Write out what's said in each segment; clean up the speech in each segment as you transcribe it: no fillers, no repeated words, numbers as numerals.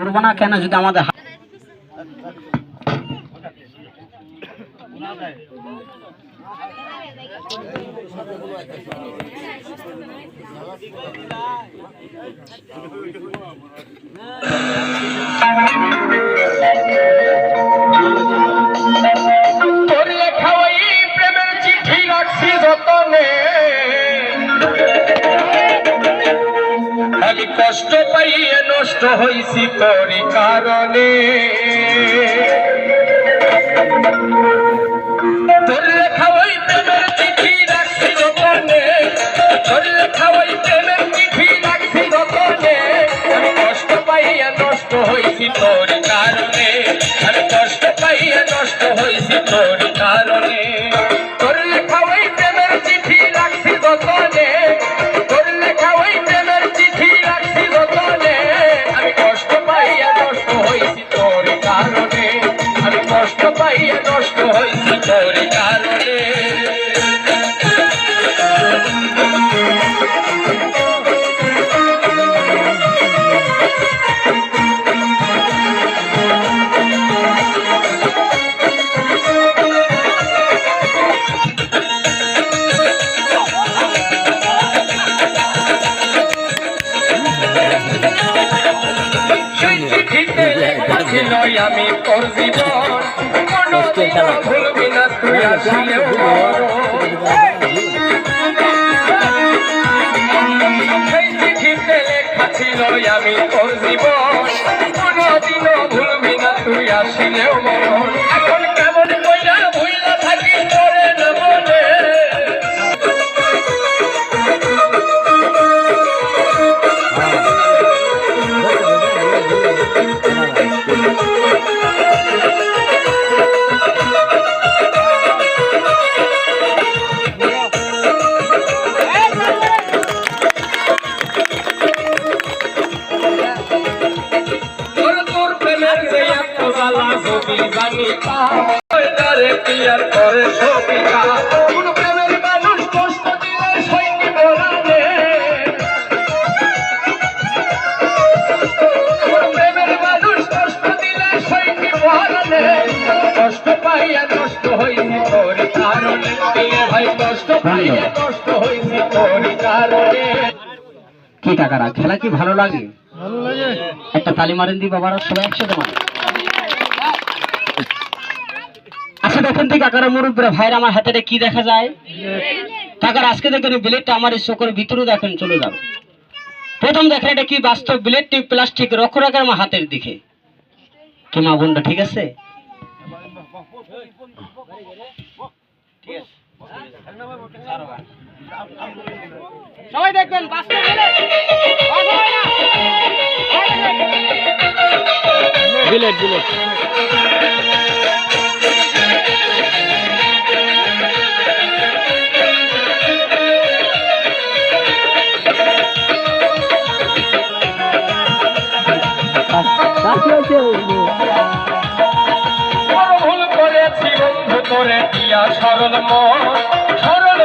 করবো না কেন যদি আমাদের প্রেমের চিঠি রাখছি যতনে আমি কষ্ট পাইয়ে নষ্ট হইছি তোরই কারণে তোর লেখা ওই প্রেমের চিঠি রাখছি যতনে তোর লেখা ওই প্রেমের চিঠি রাখছি যতনে আমি কষ্ট পাইয়ে নষ্ট হইছি তোরই কারণে আমি কষ্ট পাইয়ে নষ্ট হইছি তোরই কারণে তোর লেখা ওই প্রেমের চিঠি রাখছি যতনে তোর লেখা ওই প্রেমের চিঠি রাখছি যতনে আমি কষ্ট পাইয়ে নষ্ট হইছি তোরই কারণে আমি কষ্ট পাইয়ে নষ্ট হইছি তোরই কারণে আমি তোর জীবন কোনদিন ভুলবি না তুই আসিলেও সেই চিঠিতে লেখা ছিল আমি তোর জীবন কোনদিন ভুলবি না তুই আসিলেও মরণ এখন কেমন কইরা ভুইলা থাকি তোরে না বলে কষ্ট পাইয়া নষ্ট হইনি তোর কারণে ভাই কষ্ট পাইয়া নষ্ট হইনি তোর কারণে কি কাকারা খেলা কি ভালো লাগে? একটা তালি মারেন দি বাবারা সবাই একসাথে মারেন। আচ্ছা দেখেন তো কাকারা মুরব্বীরা ভাইরা আমার হাতে কি দেখা যায় কাকার আজকে দেখেন বিলেটটা আমার এই চোখের ভিতরে দেখেন চলে যাবে। প্রথম দেখেন এটা কি বাস্তব বিলেটটি প্লাস্টিক রক্ষ রাখার আমার হাতের দিকে কি মা বোনটা ঠিক আছে? সবাই দেখবেন বাস্তব বিলেট বিলেট ভুল করেছি বন্ধু তোরে দিয়া সরল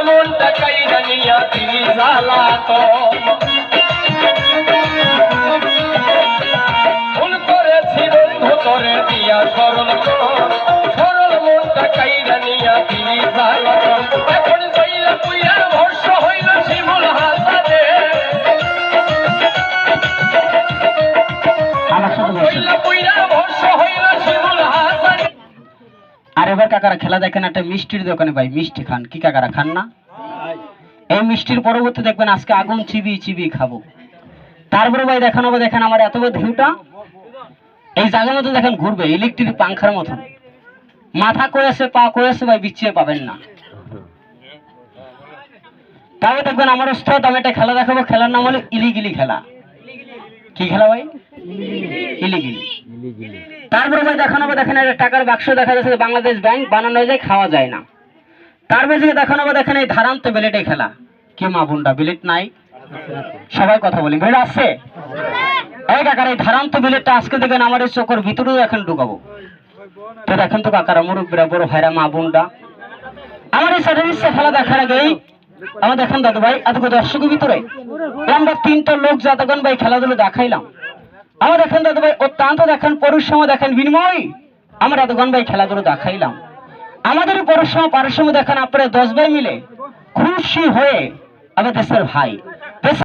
মনটা কাইরা নিয়া তিনি জ্বালাত ভুল করেছি বন্ধু তোরে দিয়া সরল মনটা কাইরা নিয়া তিনি জ্বালাত এখন জইলা তুইয়া ভর্ষ হইল শিমুল হাসানে আর এবার কাকারা খেলা দেখেন একটা মিষ্টির দোকানে ভাই মিষ্টি খান কি কাকারা খান না? এই মিষ্টির পরবর্তী দেখবেন আজকে আগুন চিবি খাবো। তারপরে ভাই দেখানো দেখেন আমার এত বড় ঢেউটা এই জায়গার মতো দেখেন ঘুরবে ইলেকট্রিক পাংখার মতো মাথা করেছে পা করেছে ভাই বিছিয়ে পাবেন না। তারপরে দেখবেন আমার ওস্তাদ আমি একটা খেলা দেখাবো খেলার নাম হলো ইলিগিলি খেলা। কি খেলা ভাই? ইলিগিলি। তারপরে ভাই দেখানো দেখেন একটা টাকার বাক্স দেখা যাচ্ছে বাংলাদেশ ব্যাংক বানানো যায় খাওয়া যায় না। তারপরে যে দেখানো দেখেন এই ধারান্ত বিলেটে খেলা কি মা বোনটা বিলেট নাই সবাই কথা বলি বিলেট আছে এই কাকার এই ধারান্ত বিলেটটা আজকে দেখেন আমার এই চোখের ভিতরেও এখন ঢুকাবো। তো দেখেন তো কাকারা মুরব্বীরা বড় ভাইরা মা বোনটা আমার এই সাথে খেলা দেখার আগেই আমার দেখেন দাদু ভাই এত দর্শকের ভিতরে আমরা তিনটা লোক যতক্ষণ ভাই খেলাধুলো দেখাইলাম আমার দেখেন দাদু ভাই অত্যন্ত দেখেন পরিশ্রম দেখেন বিনিময় আমরা এতক্ষণ ভাই খেলাধুলো দেখাইলাম। আমাদের পরিশ্রম পারিশ্রম দেখেন আপনারা 10 ভাই মিলে খুশি হয়ে আমাদের দেশের ভাই